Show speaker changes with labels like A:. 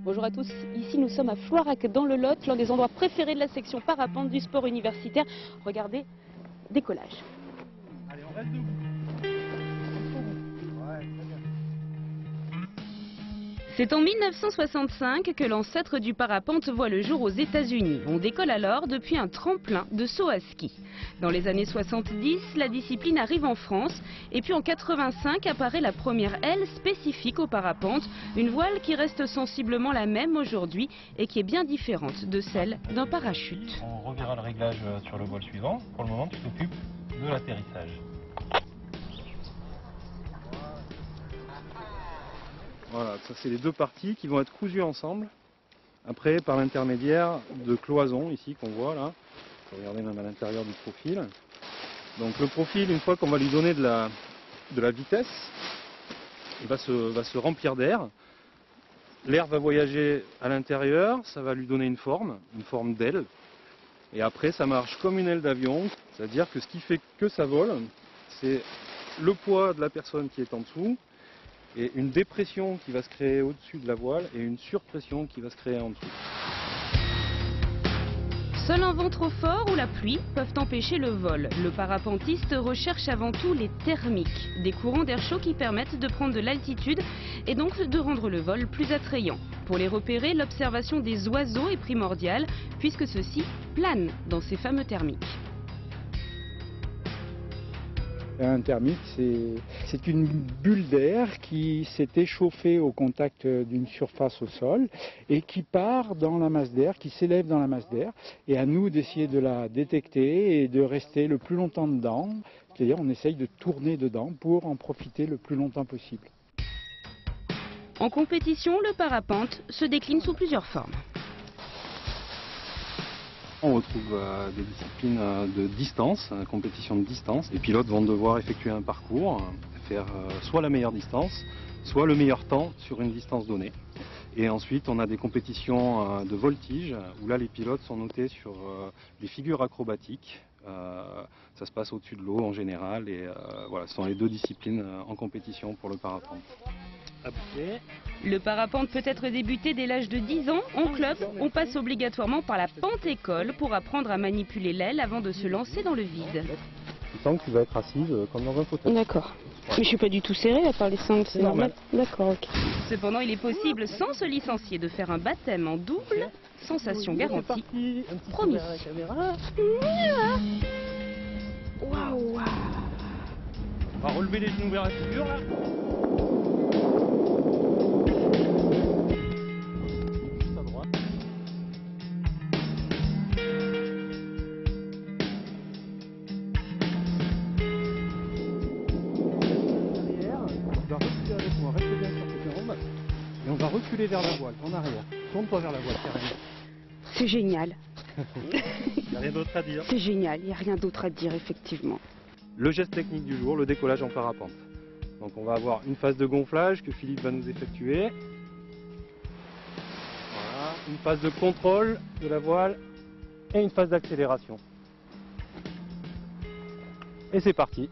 A: Bonjour à tous, ici nous sommes à Floirac dans le Lot, l'un des endroits préférés de la section parapente du sport universitaire. Regardez, décollage.
B: Allez, on reste debout. Ouais, très bien.
A: C'est en 1965 que l'ancêtre du parapente voit le jour aux États-Unis. On décolle alors depuis un tremplin de saut à ski. Dans les années 70, la discipline arrive en France et puis en 85 apparaît la première aile spécifique au parapente, une voile qui reste sensiblement la même aujourd'hui et qui est bien différente de celle d'un parachute.
B: On reverra le réglage sur le vol suivant. Pour le moment, tu t'occupes de l'atterrissage.
C: Voilà, ça c'est les deux parties qui vont être cousues ensemble. Après, par l'intermédiaire de cloisons ici qu'on voit là. Regardez même à l'intérieur du profil. Donc le profil, une fois qu'on va lui donner de la vitesse, il va se remplir d'air. L'air va voyager à l'intérieur, ça va lui donner une forme d'aile. Et après, ça marche comme une aile d'avion, c'est-à-dire que ce qui fait que ça vole, c'est le poids de la personne qui est en dessous, et une dépression qui va se créer au-dessus de la voile et une surpression qui va se créer en dessous.
A: Seul un vent trop fort ou la pluie peuvent empêcher le vol. Le parapentiste recherche avant tout les thermiques, des courants d'air chaud qui permettent de prendre de l'altitude et donc de rendre le vol plus attrayant. Pour les repérer, l'observation des oiseaux est primordiale puisque ceux-ci planent dans ces fameux thermiques.
D: Un thermique, c'est une bulle d'air qui s'est échauffée au contact d'une surface au sol et qui part dans la masse d'air, qui s'élève dans la masse d'air. Et à nous d'essayer de la détecter et de rester le plus longtemps dedans. C'est-à-dire on essaye de tourner dedans pour en profiter le plus longtemps possible.
A: En compétition, le parapente se décline sous plusieurs formes.
C: On retrouve des disciplines de distance, compétition de distance. Les pilotes vont devoir effectuer un parcours, faire soit la meilleure distance, soit le meilleur temps sur une distance donnée. Et ensuite, on a des compétitions de voltige, où là, les pilotes sont notés sur des figures acrobatiques. Ça se passe au-dessus de l'eau en général. Et voilà, ce sont les deux disciplines en compétition pour le parapente.
A: Le parapente peut être débuté dès l'âge de 10 ans. En club, on passe obligatoirement par la pente-école pour apprendre à manipuler l'aile avant de se lancer dans le vide.
C: Tu sens que tu vas être assise comme dans un fauteuil.
A: D'accord. Mais je suis pas du tout serrée à part les sangles, c'est normal. D'accord, ok. Cependant, il est possible, sans se licencier, de faire un baptême en double. Sensation garantie. Promis. Waouh.
B: On va relever les genoux vers la figure là.
C: Et on va reculer vers la voile, en arrière. Tourne-toi vers la voile, carrément.
A: C'est génial.
B: Il n'y a rien d'autre à dire.
A: C'est génial, il n'y a rien d'autre à dire, effectivement.
C: Le geste technique du jour, le décollage en parapente. Donc on va avoir une phase de gonflage que Philippe va nous effectuer. Voilà. Une phase de contrôle de la voile et une phase d'accélération. Et c'est parti.